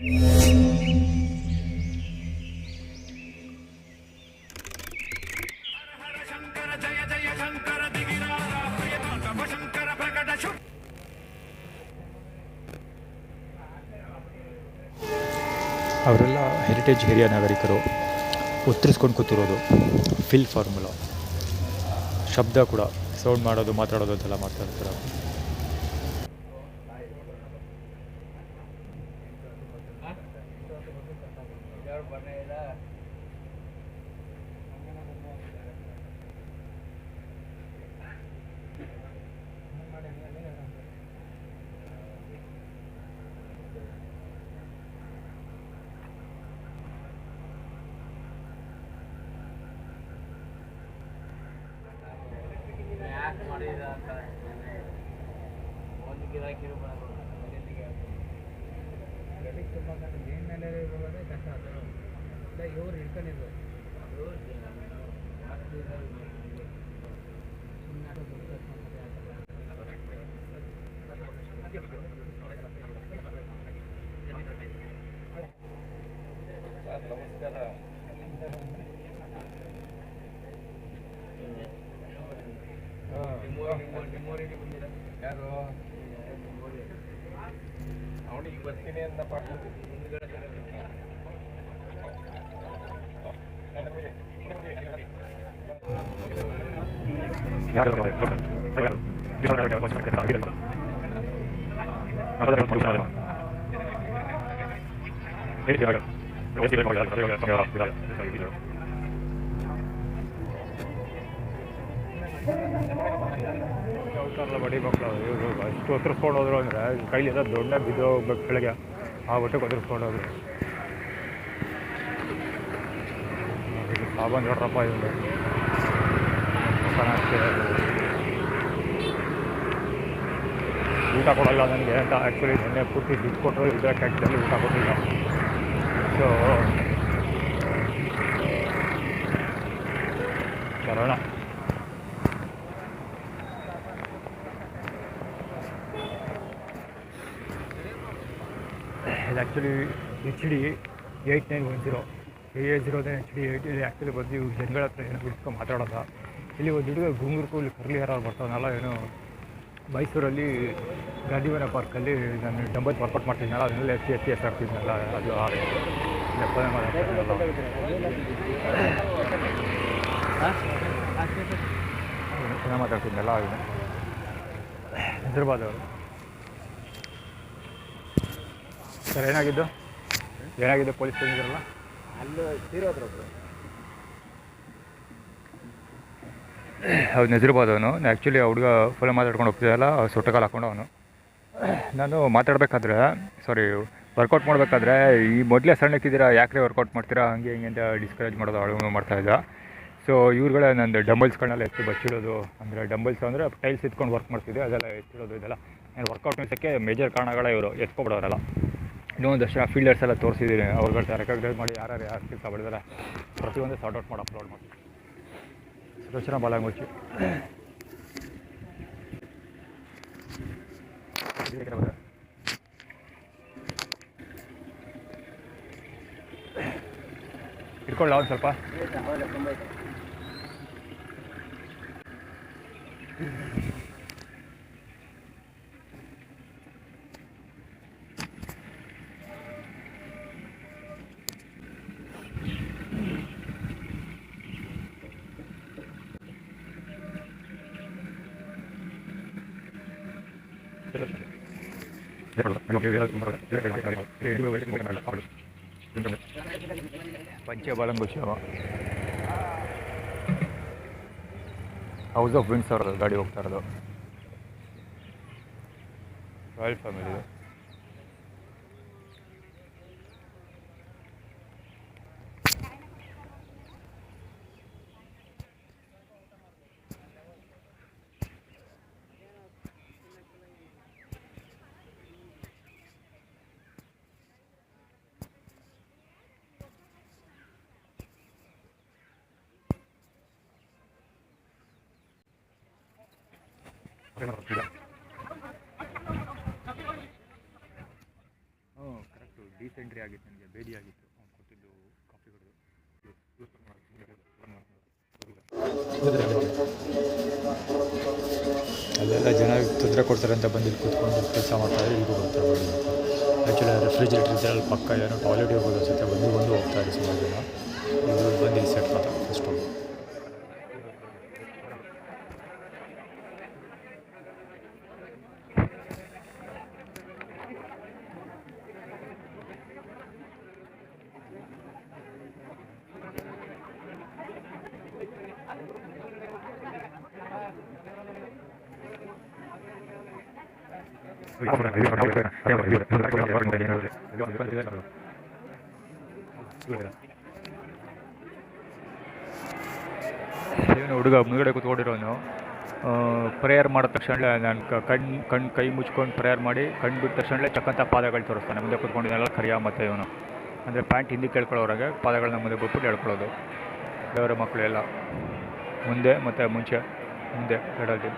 ಅವರೆಲ್ಲ heritage area ನಾಗರಿಕರು ಉತ್ತರಿಸ್ಕೊಂಡು ಕೂತಿರೋದು fill formula ಶಬ್ದ ಕೂಡ ಸೌಂಡ್ ಮಾಡೋದು ಮಾತಾಡೋದು ಅಂತೆಲ್ಲ ಮಾಡ್ತಾ ಇರ್ತಾರೆ. ಯಾರು ಅವನಿಗೆ ಬರ್ತೀನಿ ಅಂತ ಬಡಿ ಮಕ್ಕಳು ಇವರು ಅಷ್ಟು ಒತ್ತರಿಸ್ಕೊಂಡು ಹೋದ್ರು ಅಂದರೆ ಕೈಲಿಂದ ದೊಡ್ಡ ಬಿದ್ದು ಹೋಗ್ಬೇಕು ಕೆಳಗೆ ಆ ಒಟ್ಟಿಗೆ ಒತ್ತರಿಸ್ಕೊಂಡು ಹೋದ್ರು. ಸಾಬನ್ ನೋಡ್ರಪ್ಪ ಇವರು ಊಟ ಕೊಡಲ್ಲ ನನಗೆ ಅಂತ ಆ್ಯಕ್ಚುಲಿ ನೆನ್ನೆ ಪೂರ್ತಿ ದುಡ್ಡು ಕೊಟ್ಟರು ಇದ್ರೆ ಟ್ಯಾಕ್ಸಲ್ಲಿ ಊಟ ಕೊಟ್ಟಿಲ್ಲ. ಸೊ ಬರೋಣ. ಇದು ಆ್ಯಕ್ಚುಲಿ HD 8910 AA09 HD 8 ಇಲ್ಲಿ ಆ್ಯಕ್ಚುಲಿ ಬಂದು ಇವ್ರು ಜನಗಳ ಹತ್ರ ಏನೋ ಬಿಡ್ಸ್ಕೊಂಡು ಮಾತಾಡೋದ. ಇಲ್ಲಿ ಒಂದು ಹುಡುಗ ಗುಂಗುರ್ಕು ಇಲ್ಲಿ ಕರ್ಲಿ ಯಾರು ಬರ್ತಾವನಲ್ಲ, ಏನು ಮೈಸೂರಲ್ಲಿ ಗಾಂಧಿವನ ಪಾರ್ಕಲ್ಲಿ ನಾನು ಡಂಬಲ್ ವರ್ಕೌಟ್ ಮಾಡ್ತಿದ್ನಲ್ಲ, ಅದನ್ನೆಲ್ಲ ಎತ್ತಿ ಆಡ್ತಿದ್ನಲ್ಲ, ಅದು ಲೆಪ್ಪನೇ ಮಾತಾಡ್ತಿದ್ನಲ್ಲ ಅದನ್ನು ಹೈದ್ರಾಬಾದ್ ಅವರು. ಸರ್ ಏನಾಗಿದ್ದು ಪೊಲೀಸ್ ಬಂದಿದ್ರಲ್ಲ ಅಲ್ಲಿ ತೀರೋದ್ರೊಬ್ರು. ಅವ್ನು ನಜೀರ್ಬಾದ್ ಅವನು. ಆ್ಯಕ್ಚುಲಿ ಆ ಹುಡುಗ ಫುಲ್ ಮಾತಾಡ್ಕೊಂಡು ಹೋಗ್ತಿದ್ದಲ್ಲ, ಸೊಟ್ಟಕಾಲು ಹಾಕೊಂಡು ಅವನು. ನಾನು ಮಾತಾಡಬೇಕಾದ್ರೆ ವರ್ಕೌಟ್ ಮಾಡಬೇಕಾದ್ರೆ ಈ ಮೊದಲೇ ಸಣ್ಣಕ್ಕಿದ್ದೀರಾ ಯಾಕೆ ವರ್ಕೌಟ್ ಮಾಡ್ತೀರಾ ಹಂಗೆ ಹಿಂಗೆ ಅಂತ ಡಿಸ್ಕರೇಜ್ ಮಾಡೋದು ಅಳು ಮಾಡ್ತಾಯಿದ್ದ. ಸೊ ಇವ್ರುಗಳೇ ನಂದು ಡಂಬಲ್ಸ್ಗಳನ್ನೆಲ್ಲ ಎತ್ತಿ ಬಚ್ಚಿಡೋದು, ಅಂದರೆ ಡಂಬಲ್ಸ್ ಅಂದರೆ ಟೈಲ್ಸ್ ಎತ್ಕೊಂಡು ವರ್ಕ್ ಮಾಡ್ತಿದ್ದೆ, ಅದೆಲ್ಲ ಎತ್ತಿಡೋದು ಇದೆಲ್ಲ ನಾನು ವರ್ಕೌಟ್ ನಿಲ್ಸೋಕ್ಕೆ ಮೇಜರ್ ಕಾರಣಗಳೇ ಇವರು ಎತ್ಕೊಬಿಡೋರಲ್ಲ. ಇನ್ನೊಂದಷ್ಟು ಜನ ಫೀಲ್ಡರ್ಸ್ ಎಲ್ಲ ತೋರಿಸಿದ್ದೀನಿ, ಅವ್ರುಗಳ್ತ ರೆಕಗ್ನೈಸ್ ಮಾಡಿ ಯಾರು ಕೆಲಸ ಮಾಡಿದ್ದಾರೆ ಪ್ರತಿಯೊಂದು ಸಾರ್ಟ್ ಔಟ್ ಮಾಡಿ ಅಪ್ಲೋಡ್ ಮಾಡಿ. ಸುರಕ್ಷಣಾ ಬಾಲಂಗುಚ್ಚಿ ಇಟ್ಕೊಳ್ಳ ಒಂದು ಸ್ವಲ್ಪ ಪಂಚಬಾಲಂಗುಚ್ಚ ಹೌಸ್ ಆಫ್ ವಿಂಡ್ಸ್ ಅವ್ರದ್ದು ಗಾಡಿ ಹೋಗ್ತಾ ಇರೋದು, royal family. Correct DC entry ಆಗಿತ್ತು ನನಗೆ, ಬೇದಿ ಆಗಿತ್ತು ಅವ್ನು ಕೊಟ್ಟಿದ್ದು ಕಾಫಿ ಕುಡಿದು. ಅಲ್ಲೆಲ್ಲ ಜನ ತೊಂದರೆ ಕೊಡ್ತಾರೆ ಅಂತ ಬಂದು ಇಲ್ಲಿ ಕೂತ್ಕೊಂಡು ಕೆಲಸ ಮಾಡ್ತಾಯಿದ್ರೆ ಇಲ್ಲಿಗೂ ಬರ್ತಾರೆ ನೋಡಿ. ಆ್ಯಕ್ಚುಲಿ ರೆಫ್ರಿಜಿರೇಟರ್ ಇದ್ರಲ್ಲಿ ಪಕ್ಕ ಏನೋ ಟಾಯ್ಲೆಟ್ ಹೋಗೋದು ಅನ್ಸುತ್ತೆ, ಬಂದು ಹೋಗ್ತಾರೆ ಸುಮಾರು ಜನ. ಇದು ಬಂದು ಇಲ್ಲಿ ಸೆಟ್ ಮಾಡ್ತಾರೆ ಫಸ್ಟು. ಏನು ಹುಡುಗ ಮುಂದುಗಡೆ ಕೂತ್ಕೊಂಡಿರೋನು ಪ್ರೇಯರ್ ಮಾಡಿದ ತಕ್ಷಣ ನಾನು ಕೈ ಮುಚ್ಕೊಂಡು ಪ್ರೇಯರ್ ಮಾಡಿ ಕಣ್ಣು ಬಿಟ್ಟ ತಕ್ಷಣ ಚಕ್ಕಂತ ಪಾದಗಳು ತೋರಿಸ್ತಾನೆ. ಮುಂದೆ ಕೂತ್ಕೊಂಡಿದ್ದೆಲ್ಲ ಕರಿಯ ಮತ್ತು ಇವನು ಅಂದರೆ ಪ್ಯಾಂಟ್ ಹಿಂದೆ ಕೇಳ್ಕೊಳ್ಳೋರಾಗೆ ಪಾದಗಳನ್ನ ಮುಂದೆ ಬಿಟ್ಬಿಟ್ಟು ಹೇಳ್ಕೊಳ್ಳೋದು. ದೇವರ ಮಕ್ಕಳು ಎಲ್ಲ ಮುಂದೆ ಮತ್ತು ಮುಂದೆ ಎರಡಲ್ಲಿ.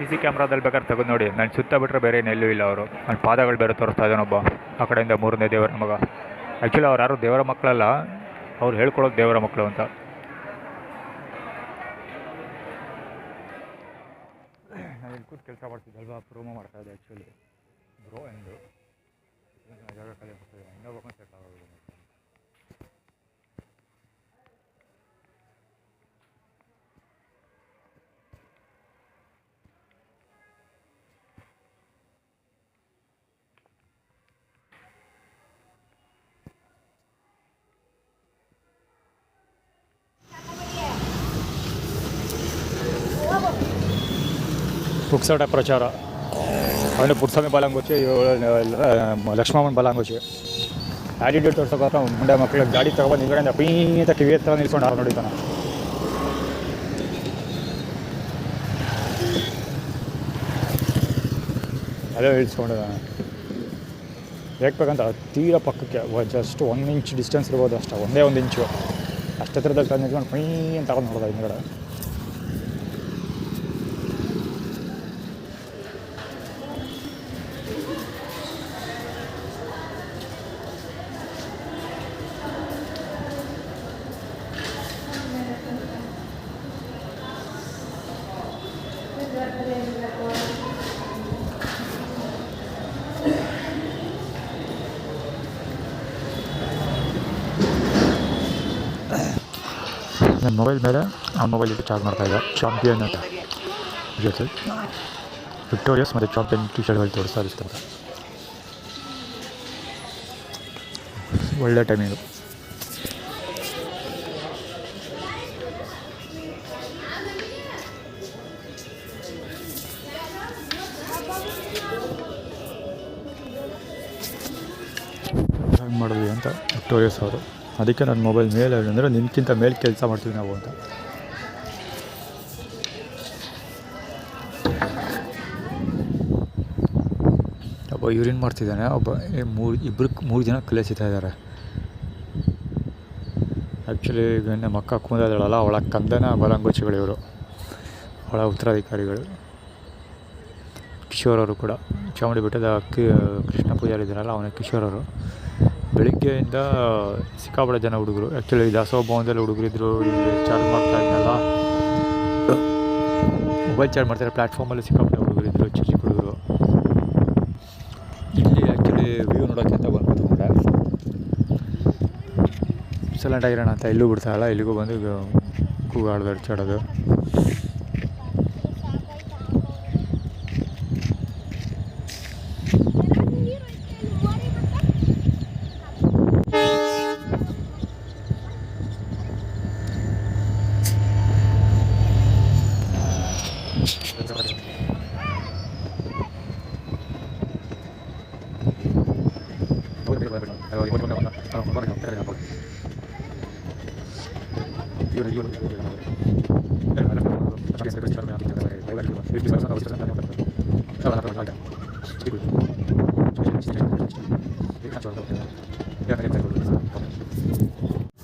CC ಕ್ಯಾಮ್ರಾದಲ್ಲಿ ಬೇಕಾದ್ರೆ ತೆಗೆದು ನೋಡಿ, ನಾನು ಸುತ್ತ ಬಿಟ್ಟರೆ ಬೇರೆ ಏನೆಲ್ಲೂ ಇಲ್ಲ. ಅವರು ನನ್ನ ಪಾದಗಳು ಬೇರೆ ತೋರಿಸ್ತಾ ಇದ್ದಾನೊಬ್ಬ ಆ ಕಡೆಯಿಂದ, ಮೂರನೇ ದೇವರ ಮಗ. ಆ್ಯಕ್ಚುಲಿ ಅವ್ರು ಯಾರು ದೇವರ ಮಕ್ಕಳಲ್ಲ, ಅವ್ರು ಹೇಳ್ಕೊಡೋದು ದೇವರ ಮಕ್ಕಳು ಅಂತ. ನಾನು ಇಲ್ಲಿ ಕೂತು ಕೆಲಸ ಮಾಡ್ತಿದ್ದಲ್ವಾ, ಪ್ರೋಮೋ ಮಾಡ್ತಾಯಿದ್ದೆ ಆ್ಯಕ್ಚುಲಿ. ಬ್ರೋ ಎಂದು ಜಾಗ ಖಾಲಿ ಮಾಡ್ತಾಯಿದ್ದೆ, ಇನ್ನೊಬ್ಬ ಸೆಟ್ ಆಗೋದು. పుక్సట ప్రచార ಅವನು ಪುಟ್ಸ್ವಾಮಿ ಬಾಲಂಗೋಚಿ, ಲಕ್ಷ್ಮಮ್ಮನ ಬಾಲಂಗೋಚಿ. ಆ್ಯಟಿಟ್ಯೂಡ್ ತೋರ್ಸೋಕೆ ಮುಂಡೆ ಮಕ್ಕಳಿಗೆ ಗಾಡಿ ತೊಗೊಬಂದು ಹಿಂಗಡೆಯಿಂದ ಪೀಂತ ಕಿವಿ ಹತ್ರ ನಿಲ್ಸ್ಕೊಂಡು ಅವ್ರು ನೋಡಿತಾನೆ. ಅದೇ ಇಳಿಸ್ಕೊಂಡಿದ್ದಾನೆ. ಬೇಕಂತ ತೀರ ಪಕ್ಕಕ್ಕೆ ಜಸ್ಟ್ 1 ಇಂಚ್ ಡಿಸ್ಟೆನ್ಸ್ ಇರ್ಬೋದು ಅಷ್ಟೇ, ಒಂದೇ 1 ಇಂಚು ಅಷ್ಟು ಹತ್ರದಲ್ಲಿ ತಂದು ನಿಲ್ಕೊಂಡು ಪೀ ಅಂತ ತಗೊಂಡು ನೋಡೋದು ಹಿಂಗಡೆ. ನನ್ನ ಮೊಬೈಲ್ ಮೇಲೆ ಆ ಮೊಬೈಲ್ ಇಟ್ಟು ಚಾರ್ಜ್ ಮಾಡ್ತಾಯಿದ್ದೆ. ಚಾಂಪಿಯನ್ ಅಂತ ಜೊತೆ ವಿಕ್ಟೋರಿಯಸ್ ಮತ್ತು ಚಾಂಪಿಯನ್ ಟಿ ಶರ್ಟ್ಗಳು ತೋರಿಸ್ತಾ ಇರ್ತಾರೆ. ಒಳ್ಳೆ ಟೈಮಿಂಗು. ಹೆಂಗೆ ಮಾಡಿದ್ವಿ ಅಂತ ವಿಕ್ಟೋರಿಯಸ್ ಅವರು. ಅದಕ್ಕೆ ನನ್ನ ಮೊಬೈಲ್ ಮೇಲೆ ಅಂದರೆ ನಿನ್ಕಿಂತ ಮೇಲೆ ಕೆಲಸ ಮಾಡ್ತೀವಿ ನಾವು ಅಂತ. ಒಬ್ಬ ಯೂರಿನ್ ಮಾಡ್ತಿದ್ದಾನೆ, ಒಬ್ಬ ಮೂರು ಜನ ಕಲಿಸ್ತಾ ಇದ್ದಾರೆ. ಆ್ಯಕ್ಚುಲಿ ಈಗ ನಮ್ಮ ಅಕ್ಕ ಕೂದಲಲ್ಲ, ಅವಳ ಕಂದನ ಬಲಂಗೋಚಿಗಳು ಇವರು, ಅವಳ ಉತ್ತರಾಧಿಕಾರಿಗಳು. ಕಿಶೋರ್ ಅವರು ಕೂಡ ಚಾಮುಂಡಿ ಬೆಟ್ಟದ ಕೃಷ್ಣ ಪೂಜಾರಿ ಇದ್ದಾರಲ್ಲ, ಅವನ ಕಿಶೋರ್ ಅವರು. ಬೆಳಿಗ್ಗೆಯಿಂದ ಸಿಕ್ಕಾಪಟ್ಟೆ ಜನ ಹುಡುಗರು. ಆ್ಯಕ್ಚುಲಿ ದಾಸೋಹ ಭವನದಲ್ಲಿ ಹುಡುಗರಿದ್ರು. ಇಲ್ಲಿ ಚಾರ್ಜ್ ಮಾಡ್ತಾ ಇದ್ನಲ್ಲ, ಮೊಬೈಲ್ ಚಾರ್ಜ್ ಮಾಡ್ತಾರೆ. ಪ್ಲ್ಯಾಟ್ಫಾರ್ಮಲ್ಲಿ ಸಿಕ್ಕಾಪಟ್ಟೆ ಹುಡುಗರಿದ್ರು, ಚಿಕ್ಕ ಚಿಕ್ಕ ಹುಡುಗರು. ಇಲ್ಲಿ ಆ್ಯಕ್ಚುಲಿ ವ್ಯೂ ನೋಡೋಕ್ಕೆ ಅಂತ ಬಂದ್ಬಿಟ್ರೆ ಸೈಲೆಂಟ್ ಆಗಿರೋಣ ಅಂತ ಇಲ್ಲೂ ಬಿಡ್ತಾರಲ್ಲ, ಇಲ್ಲಿಗೂ ಬಂದು ಕೂಗಾಡೋದು, ಅಡ್ಚಾಡೋದು.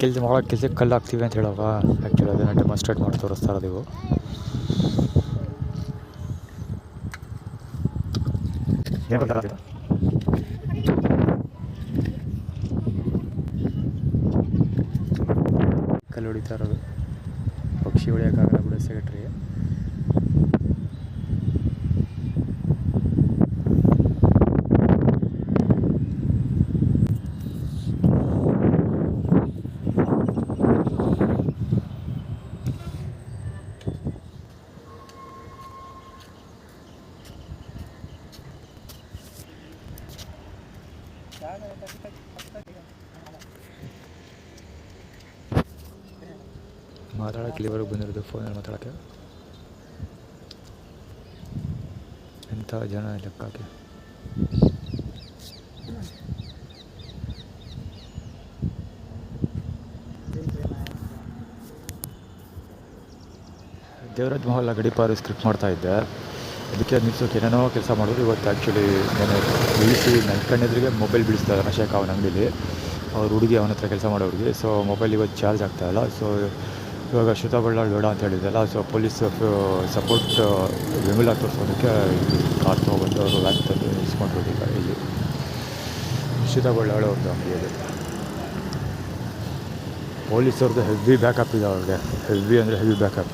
ಕೆಲಸ ಮಾಡೋ ಕೆಲಸಕ್ಕೆ ಕಲ್ಲು ಹಾಕ್ತೀವಿ ಅಂತ ಹೇಳೋವಾಗ ಆ್ಯಕ್ಚುಲಿ ಅದನ್ನು ಡೆಮಾನ್ಸ್ಟ್ರೇಟ್ ಮಾಡಿ ತೋರಿಸ್ತಾ ಇರೋದು ಇವು. ಏನು ಗೊತ್ತಾಗ್ತಿಲ್ಲ, ಕಲ್ಲು ಹೊಡಿತಾ ಇರೋದು. ಪಕ್ಷಿ ಹೊಡಿಯೋಕ್ಕಾಗಲ್ಲ ಬಿಡು ಸೆಕ್ರೆಟ್ರಿಗೆ. ಮಾತಾಡೋಕ್ಕೆ ಇಲ್ಲಿವರೆಗೂ ಬಂದಿರೋದು ಫೋನಲ್ಲಿ ಮಾತಾಡೋಕ್ಕೆ. ಎಂಥ ಜನ ಲೆಕ್ಕಕ್ಕೆ. ದೇವರಾಜ್ ಮಹಲ್ ಗಡಿಪಾರು ಸ್ಕ್ರಿಪ್ಟ್ ಮಾಡ್ತಾಯಿದ್ದೆ, ಅದಕ್ಕೆ ಅದು ನಿಲ್ಸೋಕೆ ಏನೇನೋ ಕೆಲಸ ಮಾಡಿದ್ರು. ಇವತ್ತು ಆ್ಯಕ್ಚುಲಿ ನಾನು ಬೀಳಿಸಿ ನನ್ನ ಕಣ್ಣೆದುರಿಗೆ ಮೊಬೈಲ್ ಬೀಳಿಸ್ತಾ ಇದ್ದಾನೆ ಅಶೋಕ್ ಅವನ ಅಂಗಡೀಲಿ. ಅವ್ರ ಹುಡುಗಿ ಅವನ ಹತ್ರ ಕೆಲಸ ಮಾಡೋ ಹುಡುಗಿ. ಸೊ ಮೊಬೈಲ್ ಇವತ್ತು ಚಾರ್ಜ್ ಆಗ್ತಾಯಿಲ್ಲ. ಸೊ ಇವಾಗ ಶ್ರುತಾ ಬಳ್ಳಾಳ್ ಬೇಡ ಅಂತ ಹೇಳಿದ್ದಲ್ಲ. ಸೊ ಪೊಲೀಸ್ ಸಪೋರ್ಟ್ ಬೆಂಬಲ ತೋರಿಸೋದಕ್ಕೆ ಕಾರ್ ತೊಗೊಬಂದು ಅವರು ವ್ಯಾನ್ ತಂದು ನಿಲ್ಸ್ಕೊಂಡ್ರು ಈಗ ಇಲ್ಲಿ ಶ್ರುತಾ ಬಳ್ಳಾಳ್ ಅವ್ರದ್ದು ಅಂಗಡಿಯಲ್ಲಿ. ಪೊಲೀಸವ್ರದ್ದು ಹೆವಿ ಬ್ಯಾಕಪ್ ಇದೆ ಅವ್ರಿಗೆ, ಹೆವಿ ಅಂದರೆ ಹೆವಿ ಬ್ಯಾಕಪ್.